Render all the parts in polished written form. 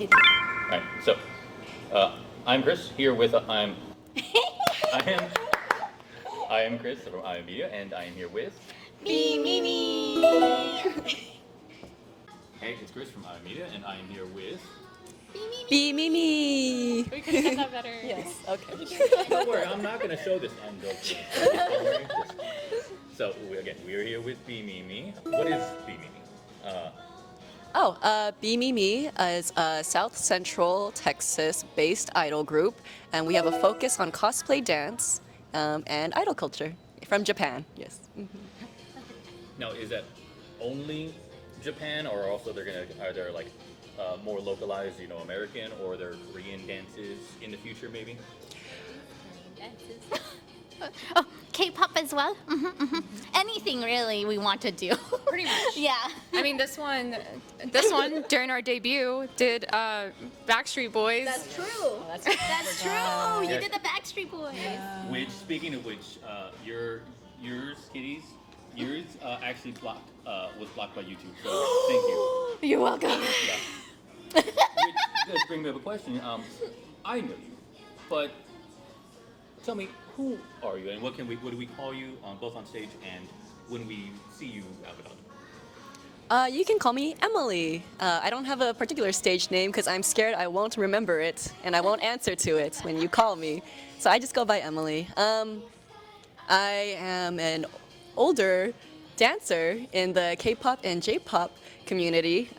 Right. So, I'm Chris here with I am I am Chris from Bmimi, and I am here with. Bmimi. Hey, it's Chris from Bmimi, and I am here with. Bmimi. We could have said that better. Yes. Okay. Don't worry, I'm not gonna show this on GoPro. So we are here with Bmimi. What is Bmimi? Bmimi is a South Central Texas-based idol group, and we have a focus on cosplay dance and idol culture from Japan. Yes. Now, is that only Japan, or also are there like more localized, American, or are there Korean dances in the future, maybe? Dances. Oh, K-pop as well. Anything really we want to do. Pretty much. Yeah. I mean, this one during our debut did Backstreet Boys. That's true. That's True. You Yes. did the Backstreet Boys. Which, speaking of which, yours, Kitty's, actually was blocked by YouTube. So thank you. You're welcome. Yeah. Which does bring me up a question. I know you, but tell me, who are you, and what do we call you both on stage and when we see you out and about? You can call me Emily. I don't have a particular stage name because I'm scared I won't remember it and I won't answer to it when you call me. So I just go by Emily. I am an older dancer in the K-pop and J-pop community.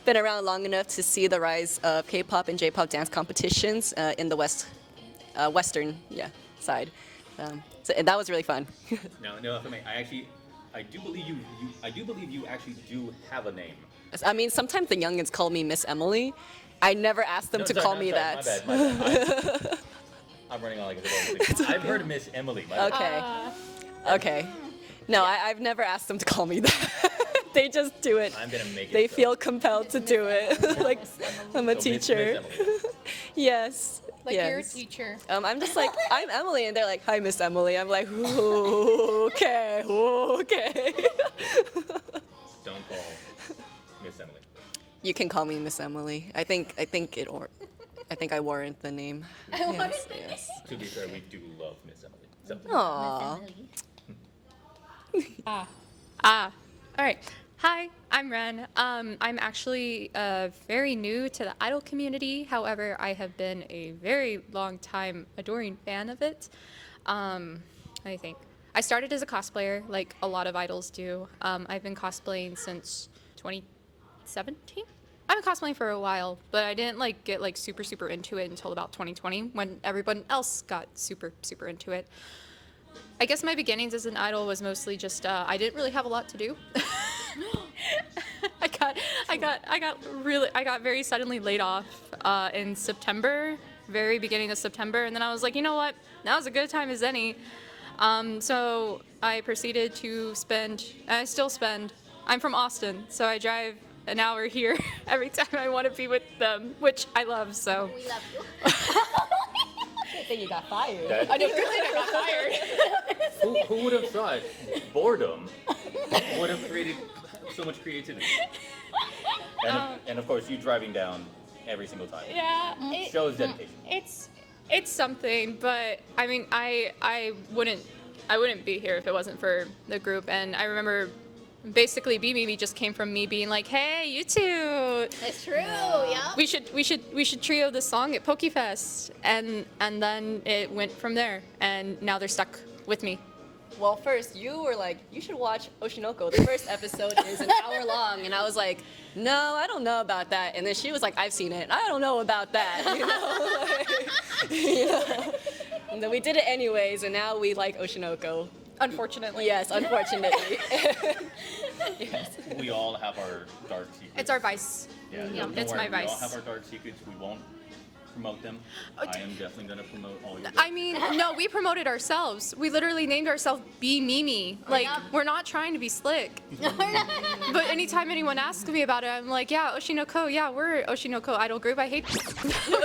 Been around long enough to see the rise of K-pop and J-pop dance competitions in the Western side. So that was really fun. No, if I may, I do believe you actually do have a name. I mean, sometimes the youngins call me Miss Emily. I never asked them No, to sorry, call no, me sorry, that. My bad. I'm running on like a little. I've heard Miss Emily. My bad. Okay. Okay. No, I've never asked them to call me that. They just do it. I'm gonna make it. They so. feel compelled to do it. Like I'm a So Miss teacher. Emily. Yes. Like yes. you're a teacher. I'm just like, I'm Emily, and they're like, hi, Miss Emily. I'm like, ooh, okay. Don't call Miss Emily. You can call me Miss Emily. I think I warrant the name. Yes. To be fair, we do love Miss Emily. So. Aww. All right. Hi, I'm Ren. I'm actually very new to the idol community. However, I have been a very long time adoring fan of it. I think I started as a cosplayer, like a lot of idols do. I've been cosplaying since 2017. I've been cosplaying for a while, but I didn't get super into it until about 2020 when everyone else got super into it. I guess my beginnings as an idol was mostly just I didn't really have a lot to do. I got very suddenly laid off in September, very beginning of September, and then I was like, you know what? Now's a good time as any. So I proceeded to spend, and I still spend. I'm from Austin, so I drive an hour here every time I want to be with them, which I love. So. We love you. Good thing you got fired. That- I know, good thing I got fired. Who would have thought boredom would have created so much creativity? And of course, you driving down every single time. Yeah, Shows dedication. it's something, but I mean, I wouldn't be here if it wasn't for the group. And I remember, basically, Bmimi just came from me being like, "Hey, you two, It's true. Yeah. we should trio this song at PokeFest," and then it went from there. And now they're stuck with me. Well, first, you were like, you should watch Oshinoko. The first episode is an hour long. And I was like, no, I don't know about that. And then she was like, I've seen it. I don't know about that. And then we did it anyways, and now we like Oshinoko. Unfortunately. Yes, unfortunately. Yes. We all have our dark secrets. It's our vice. Yeah, Yeah, don't it's worry, my We all vice. have our dark secrets. We won't promote them. I am definitely going to promote all your. I mean, no, we promoted ourselves. We literally named ourselves Bmimi. Like, Yeah. we're not trying to be slick. But anytime anyone asks me about it, I'm like, yeah, Oshinoko, yeah, we're Oshinoko idol group. I hate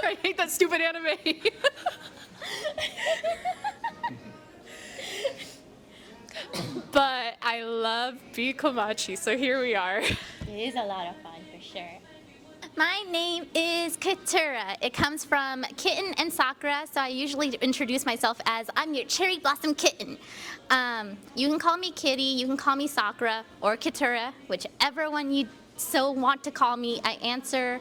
I hate that stupid anime. But I love Bikomachi, so here we are. It is a lot of fun for sure. My name is Katura. It comes from kitten and Sakura, so I usually introduce myself as I'm your cherry blossom kitten. You can call me Kitty, you can call me Sakura, or Katura, whichever one you so want to call me. I answer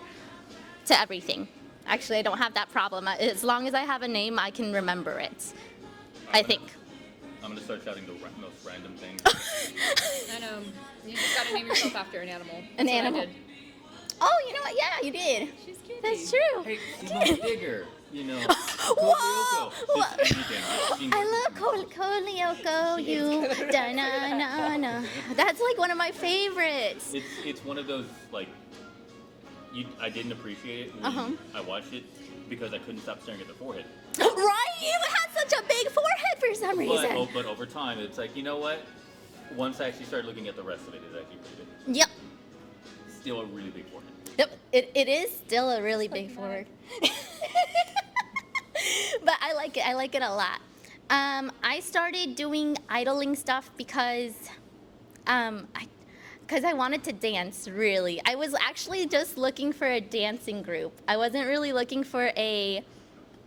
to everything. Actually, I don't have that problem. As long as I have a name, I can remember it. I think. I'm gonna start shouting the most random things. I know. You just gotta name yourself after an animal. An That's what I animal. did. Oh, you know what? Yeah, you did. She's Kitty. That's true. Hey, she's much bigger, you know. Whoa! Kolyoko. Just anything. I love Kolyoko, you da-na-na-na. That's like one of my favorites. It's one of those like I didn't appreciate it when I watched it because I couldn't stop staring at the forehead. Right? You had such a big forehead for some reason. But over time, it's like, you know what? Once I actually started looking at the rest of it, it's actually pretty big. Yep. Still a really big forehead. Yep. It is still a really big forehead. But I like it. I like it a lot. I started doing idling stuff because I wanted to dance, really. I was actually just looking for a dancing group. I wasn't really looking for a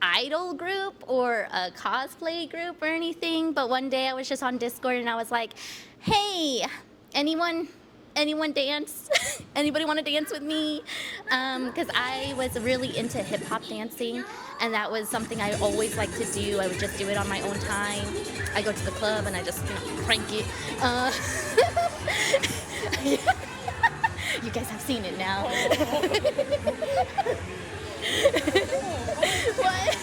idol group or a cosplay group or anything, but one day I was just on Discord and I was like, hey, anyone dance? Anybody want to dance with me? Because I was really into hip-hop dancing, and that was something I always liked to do. I would just do it on my own time. I go to the club and I just crank it. You guys have seen it now. What?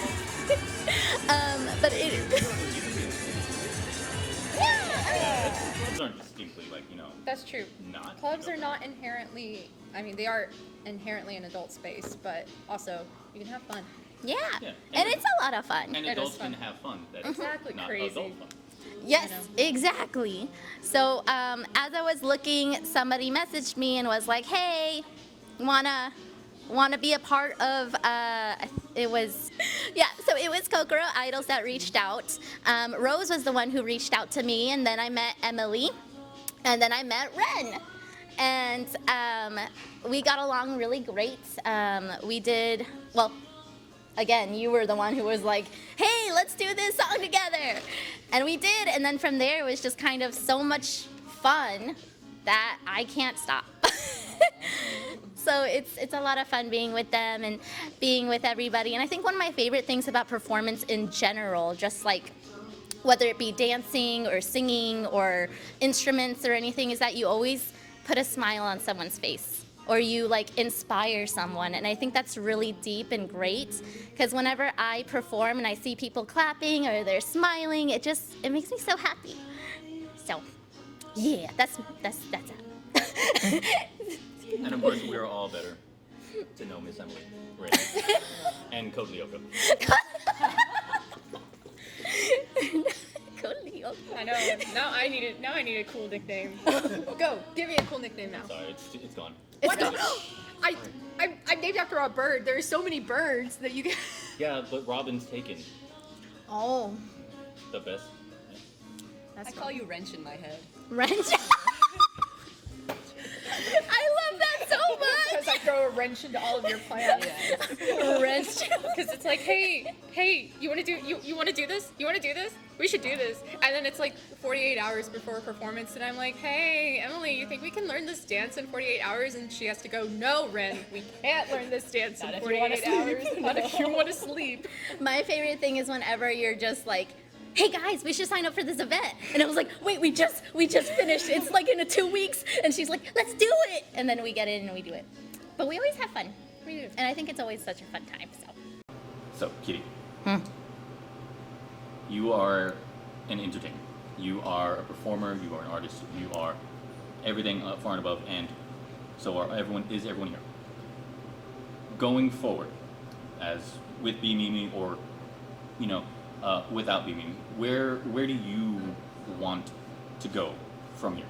But it. Yeah. Those aren't distinctly like, you know, That's true. not. Clubs you are know, not inherently, I mean, they are inherently an adult space, but also you can have fun. Yeah. Yeah. And it's a lot of fun. And It is adults fun. can have fun. That's Exactly, not crazy. adult fun. Yes, You exactly. So as I was looking, somebody messaged me and was like, "Hey, wanna be a part of?" It was, yeah. So it was Kokoro Idols that reached out. Rose was the one who reached out to me, and then I met Emily, and then I met Ren, and we got along really great. We did well. Again, you were the one who was like, hey, let's do this song together. And we did. And then from there, it was just kind of so much fun that I can't stop. So it's a lot of fun being with them and being with everybody. And I think one of my favorite things about performance in general, just like whether it be dancing or singing or instruments or anything, is that you always put a smile on someone's face. Or you like inspire someone, and I think that's really deep and great, because whenever I perform and I see people clapping or they're smiling, it makes me so happy. So, yeah, that's it. And of course, we're all better to know Miss Emily, right? And Kolyoko. I know. Now I need a cool nickname. Go. Give me a cool nickname now. Sorry, it's gone. It's gone. I'm named after a bird. There's so many birds that you can. Yeah, but Robin's taken. Oh, The best. I call you Wrench in my head. wrench. I love that so Because I much. throw a wrench into all of your plans. Wrench. Because it's like, hey, you want to do this? You want to do this? We should do this. And then it's like 48 hours before a performance, and I'm like, hey, Emily, you think we can learn this dance in 48 hours? And she has to go, no, Ren, we can't learn this dance in 48 hours. Not if you want to sleep. My favorite thing is whenever you're just like, hey guys, we should sign up for this event. And I was like, wait, we just finished. It's like in 2 weeks. And she's like, let's do it. And then we get in and we do it. But we always have fun. We do. And I think it's always such a fun time. So, Kitty. You are an entertainer. You are a performer. You are an artist. You are everything far and above. And so everyone here. Going forward, as with Bmimi or, you know, without Bmimi, where do you want to go from here?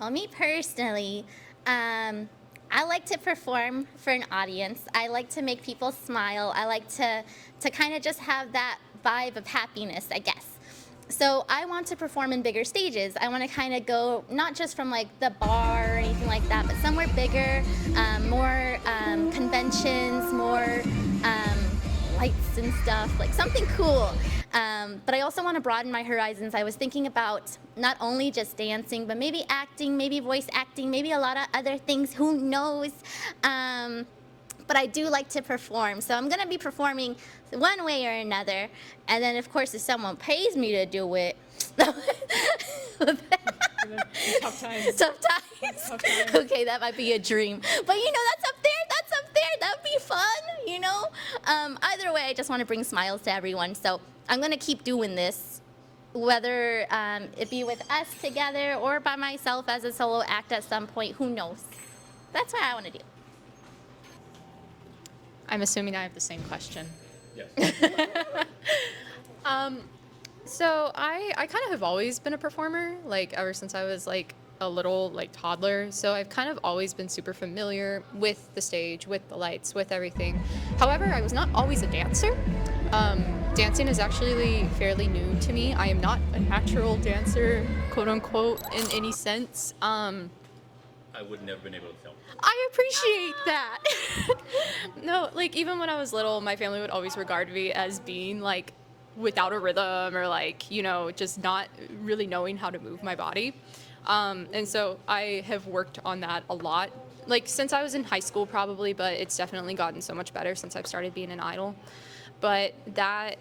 Well, me personally, I like to perform for an audience. I like to make people smile. I like to kind of just have that vibe of happiness, I guess. So I want to perform in bigger stages. I want to kind of go not just from like the bar or anything like that, but somewhere bigger, more conventions, more lights and stuff, like something cool. But I also want to broaden my horizons. I was thinking about not only just dancing, but maybe acting, maybe voice acting, maybe a lot of other things. Who knows? But I do like to perform, so I'm gonna be performing one way or another. And then, of course, if someone pays me to do it, Tough times. tough times. Tough times. Okay, that might be a dream, but you know, that's up there. That's up there. That'd be fun, you know. Either way, I just want to bring smiles to everyone. So I'm gonna keep doing this, whether it be with us together or by myself as a solo act at some point. Who knows? That's what I want to do. I'm assuming I have the same question. Yes. So I kind of have always been a performer, like ever since I was like a little like toddler. So I've kind of always been super familiar with the stage, with the lights, with everything. However, I was not always a dancer. Dancing is actually fairly new to me. I am not a natural dancer, quote unquote, in any sense. I would never been able to tell. I appreciate that. No, like even when I was little, my family would always regard me as being like without a rhythm or like, you know, just not really knowing how to move my body. And so I have worked on that a lot, like since I was in high school probably, but it's definitely gotten so much better since I've started being an idol. But that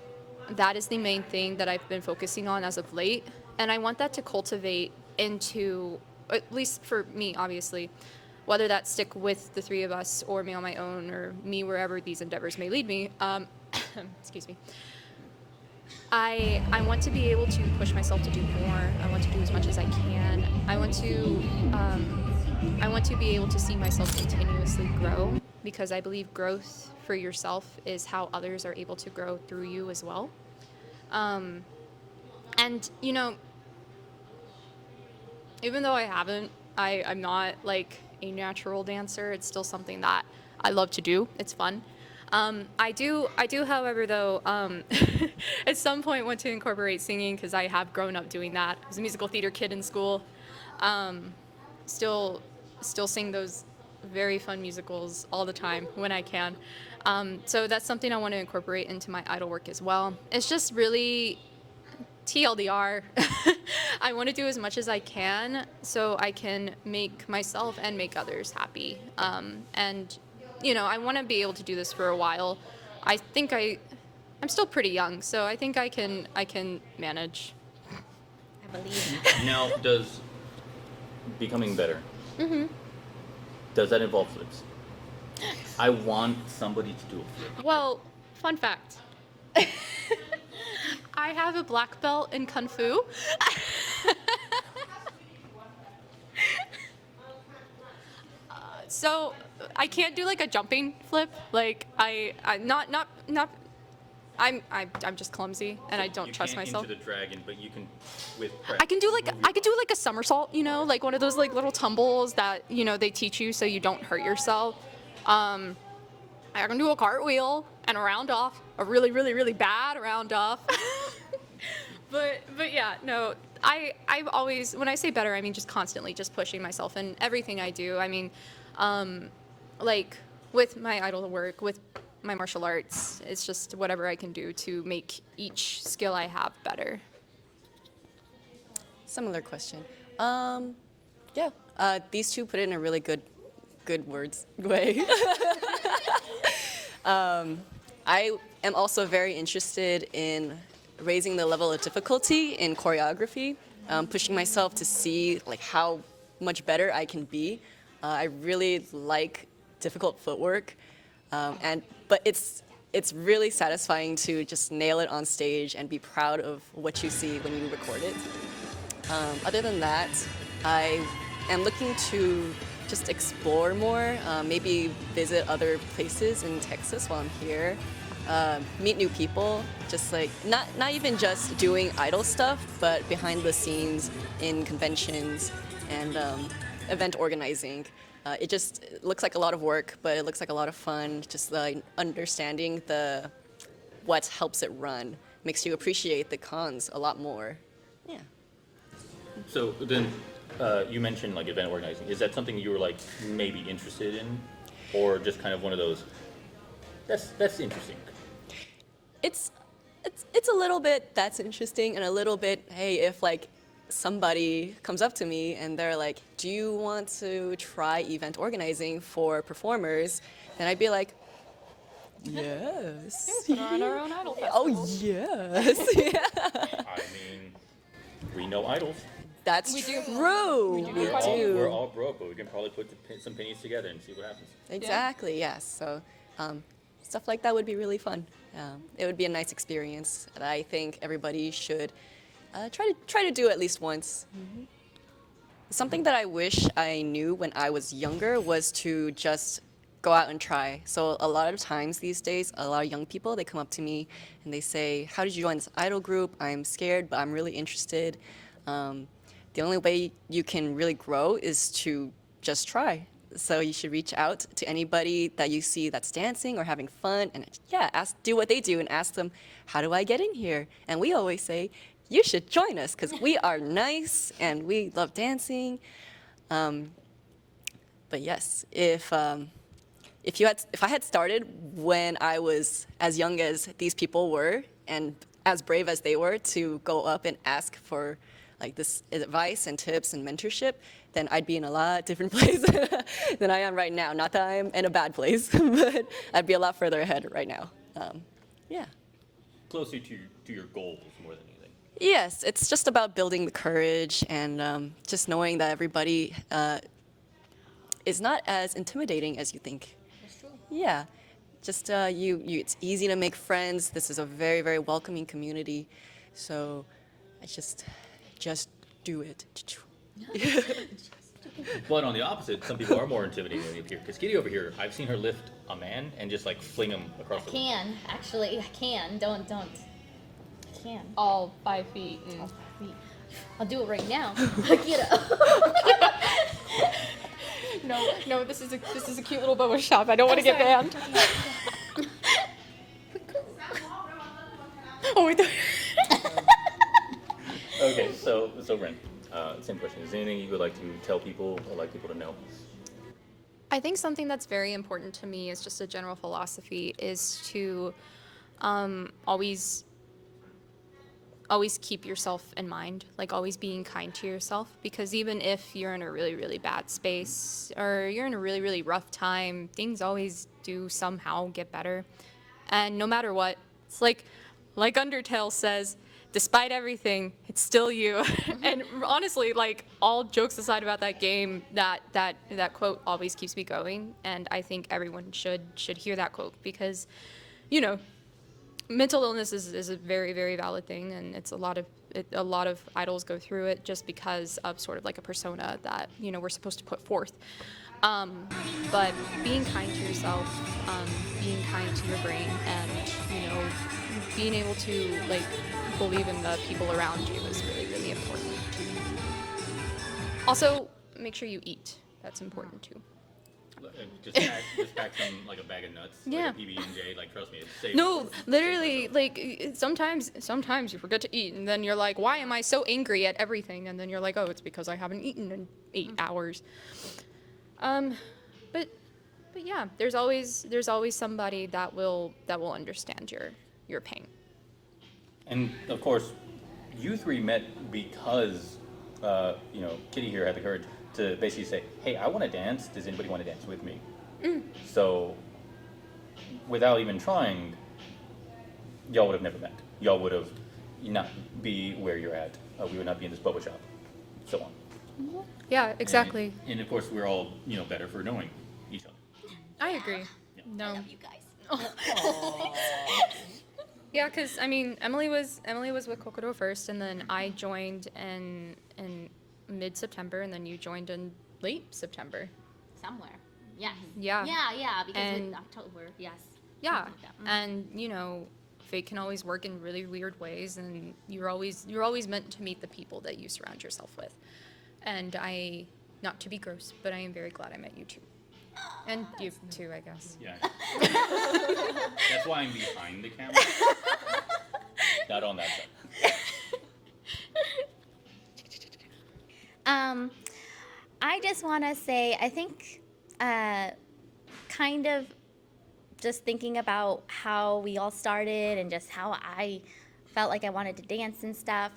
is the main thing that I've been focusing on as of late. And I want that to cultivate into, at least for me, obviously, whether that stick with the three of us or me on my own or me wherever these endeavors may lead me. Excuse me. I want to be able to push myself to do more. I want to do as much as I can. I want to be able to see myself continuously grow, because I believe growth for yourself is how others are able to grow through you as well. And you know, even though I'm not like a natural dancer, it's still something that I love to do. It's fun. I do, however, though, at some point want to incorporate singing, because I have grown up doing that. I was a musical theater kid in school. Still sing those very fun musicals all the time when I can. So that's something I want to incorporate into my idol work as well. It's just really TLDR. I want to do as much as I can so I can make myself and make others happy. And you know, I want to be able to do this for a while. I think I'm still pretty young, so I think I can manage. I believe. Now, does becoming better, does that involve flips? I want somebody to do a flip. Well, fun fact. I have a black belt in Kung Fu. So I can't do like a jumping flip. Like I'm just clumsy and I don't trust myself. You can't into the dragon, but you can with I can do like a somersault, you know, like one of those like little tumbles that, you know, they teach you so you don't hurt yourself. I can do a cartwheel and a round off, a really, really, really bad round off. But yeah, no, I've always, when I say better, I mean just constantly just pushing myself in everything I do. I mean, like with my idol work, with my martial arts, it's just whatever I can do to make each skill I have better. Similar question. Yeah, these two put it in a really good way. I am also very interested in raising the level of difficulty in choreography, pushing myself to see like how much better I can be. I really like difficult footwork, but it's really satisfying to just nail it on stage and be proud of what you see when you record it. Other than that, I am looking to just explore more, maybe visit other places in Texas while I'm here, meet new people, just like not even just doing idol stuff, but behind the scenes in conventions and event organizing. It just looks like a lot of work, but it looks like a lot of fun, just like understanding what helps it run makes you appreciate the cons a lot more. Yeah. So then, you mentioned like event organizing. Is that something you were like maybe interested in, or just kind of one of those? That's interesting. It's a little bit that's interesting, and a little bit, hey, if like somebody comes up to me and they're like, do you want to try event organizing for performers? Then I'd be like, yes. Put on our own idol festival. Oh yes. Yeah. I mean, we know idols. That's We do. true. We do. We We're do. all broke, but we can probably put some pennies together and see what happens. Exactly, yes. So stuff like that would be really fun. It would be a nice experience that I think everybody should try to do at least once. Something that I wish I knew when I was younger was to just go out and try. So a lot of times these days, a lot of young people, they come up to me and they say, how did you join this idol group? I'm scared, but I'm really interested. The only way you can really grow is to just try. So you should reach out to anybody that you see that's dancing or having fun, and do what they do and ask them, how do I get in here? And we always say, you should join us because we are nice and we love dancing. But yes, if I had started when I was as young as these people were and as brave as they were to go up and ask for like this advice and tips and mentorship, then I'd be in a lot different place than I am right now. Not that I'm in a bad place, but I'd be a lot further ahead right now. Yeah. Closer to your goals more than anything. Yes, it's just about building the courage and just knowing that everybody is not as intimidating as you think. That's true. Yeah, just it's easy to make friends. This is a very, very welcoming community, so I just do it. But on the opposite, some people are more intimidating than you appear. Because Kitty over here, I've seen her lift a man and just like fling him across the room. Can actually, I can. Don't. I can. All 5 feet. I'll do it right now. Get up. No, this is a cute little boa shop. I don't want to get banned. Oh, wait. Okay, so Ren, same question. Is there anything you would like to tell people or like people to know? I think something that's very important to me is just a general philosophy is to always keep yourself in mind, like always being kind to yourself, because even if you're in a really, really bad space or you're in a really, really rough time, things always do somehow get better. And no matter what, it's like Undertale says, despite everything, it's still you. And honestly, like all jokes aside about that game, that quote always keeps me going. And I think everyone should hear that quote because, mental illness is a very, very valid thing, and it's a lot of idols go through it just because of sort of like a persona that we're supposed to put forth. But being kind to yourself, being kind to your brain, and being able to like believe in the people around you is really, really important. Also, make sure you eat. That's important too. Just pack some like a bag of nuts, Yeah. like a PB&J. Like trust me, it's safe. No, literally, like sometimes you forget to eat, and then you're like, why am I so angry at everything? And then you're like, oh, it's because I haven't eaten in 8 hours. But yeah, there's always somebody that will understand your pain. And of course, you three met because Kitty here had the courage to basically say, hey, I want to dance. Does anybody want to dance with me? So without even trying, y'all would have never met. Y'all would have not be where you're at. We would not be in this boba shop. So on. Yeah, exactly. And of course, we're all better for knowing each other. I agree. Yeah. No. I love you guys. Yeah, because I mean, Emily was with Kokoro first, and then I joined in mid-September, and then you joined in late September. Somewhere. Yes. Yeah. Yeah. Because And- in October, yes. Yeah, Something like that. and fate can always work in really weird ways, and you're always meant to meet the people that you surround yourself with. And not to be gross, but I am very glad I met you too, and you too, I guess. Yeah. That's why I'm behind the camera. not on that side. I just want to say, I think, kind of just thinking about how we all started and just how I felt like I wanted to dance and stuff.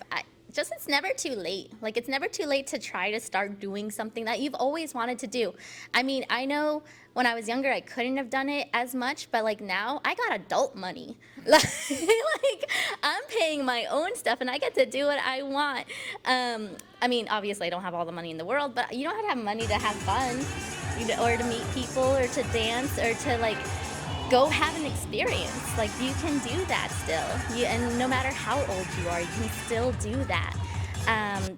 It's never too late. Like, it's never too late to try to start doing something that you've always wanted to do. I mean, I know when I was younger, I couldn't have done it as much, but like now I got adult money. Like, I'm paying my own stuff and I get to do what I want. I mean, obviously I don't have all the money in the world, but you don't have to have money to have fun, or to meet people, or to dance, or to like go have an experience. Like, you can do that still. And no matter how old you are, you can still do that.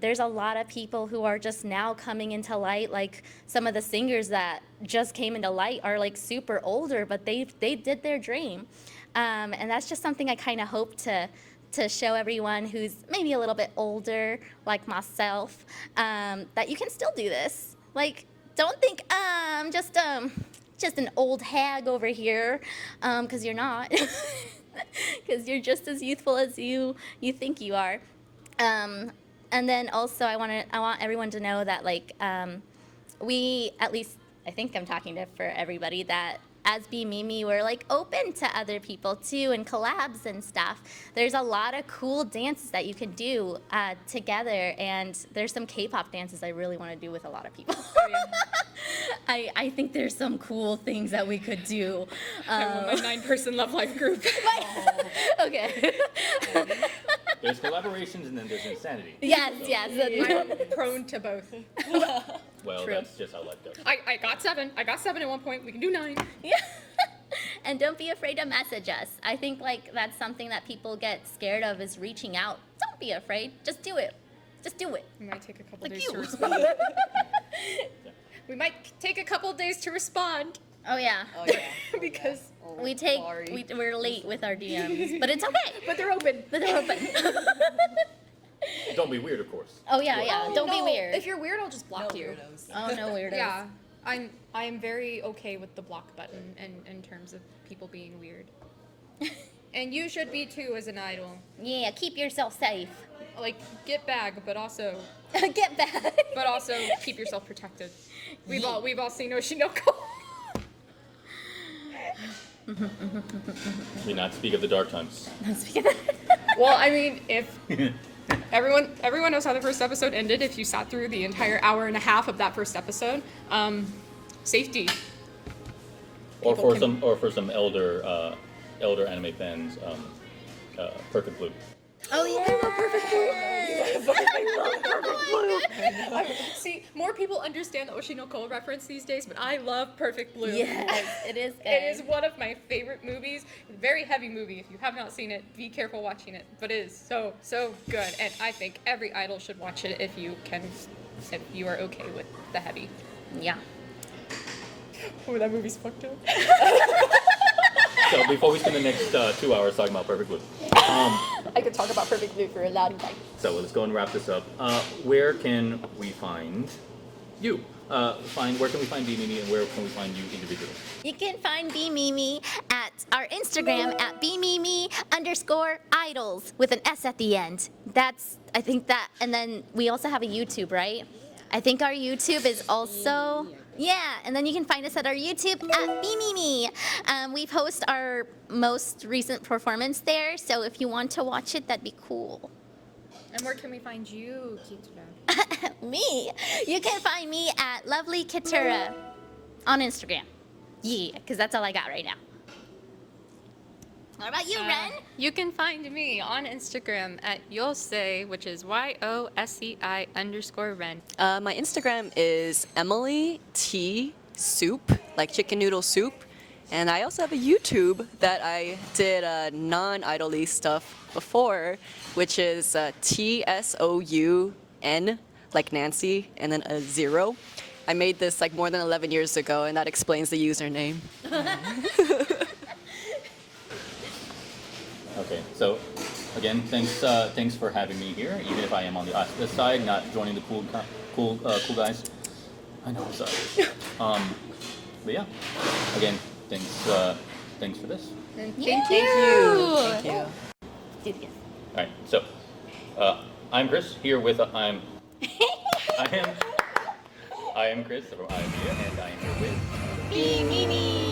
There's a lot of people who are just now coming into light. Like, some of the singers that just came into light are like super older, but they did their dream. And that's just something I kind of hope to show everyone who's maybe a little bit older, like myself, that you can still do this. Like, don't think I'm just an old hag over here, because you're not. Because you're just as youthful as you think you are. And then also I want everyone to know that, like, we, at least I think I'm talking for everybody, that as Bmimi, we're like open to other people too, and collabs and stuff. There's a lot of cool dances that you can do together, and there's some K-pop dances I really want to do with a lot of people. Oh, yeah. I think there's some cool things that we could do. I want my 9-person Love Life group. Okay. There's collaborations and then there's insanity. Yes. I'm prone to both. Well, True. that's just how life goes. I got 7. I got 7 at one point. We can do 9. Yeah. And don't be afraid to message us. I think like that's something that people get scared of, is reaching out. Don't be afraid. Just do it. Just do it. We might take a couple Like days you. to respond. We might take a couple days to respond Oh yeah. Oh yeah. because We're late with our DMs, but it's okay. but they're open. But they're open. Don't be weird, of course. Oh yeah. Don't be No, weird. If you're weird, I'll just block No you. weirdos. Oh no weirdos. Yeah, I am very okay with the block button in terms of people being weird. And you should be too as an idol. Yeah. Keep yourself safe. Like, get bag, but also Get back. keep yourself protected. We've all seen Oshinoko. Do not speak of the dark times. Well, I mean, if everyone knows how the first episode ended, if you sat through the entire hour and a half of that first episode, safety. Or People for some elder anime fans, Perfect Blue. Oh yeah. See, more people understand the Oshinoko reference these days, but I love Perfect Blue. Yes, it is good. It is one of my favorite movies. Very heavy movie. If you have not seen it, be careful watching it. But it is so good, and I think every idol should watch it if you are okay with the heavy. Yeah. Oh, that movie's fucked up. So before we spend the next 2 hours talking about Perfect Blue, I could talk about Perfect Blue for a long time. so let's go and wrap this up. Where can we find you? Where can we find Bmimi, and where can we find you individually? You can find Bmimi at our Instagram at Bmimi_idols with an S at the end. I think that, and then we also have a YouTube, right? I think our YouTube is also, yeah, and then you can find us at our YouTube at Bmimi. We post our most recent performance there, so if you want to watch it, that'd be cool. And where can we find you, Kitsura? Me. You can find me at Lovely Kitura on Instagram. Yeah, because that's all I got right now. What about you, Ren? You can find me on Instagram at Yosei, which is YOSEI_Ren. My Instagram is Emily T Soup, like chicken noodle soup. And I also have a YouTube that I did non-idol-y stuff before, which is TSOUN, like Nancy, and then a 0. I made this like more than 11 years ago, and that explains the username. Okay, so again, thanks for having me here, even if I am on the opposite side, not joining the cool guys. I know, I'm sorry. But yeah, again, thanks for this. And Yeah. thank you. Thank you. Do it again. All right. So, I'm Chris here with I am Chris from IMEA, and I am here with Bmimi.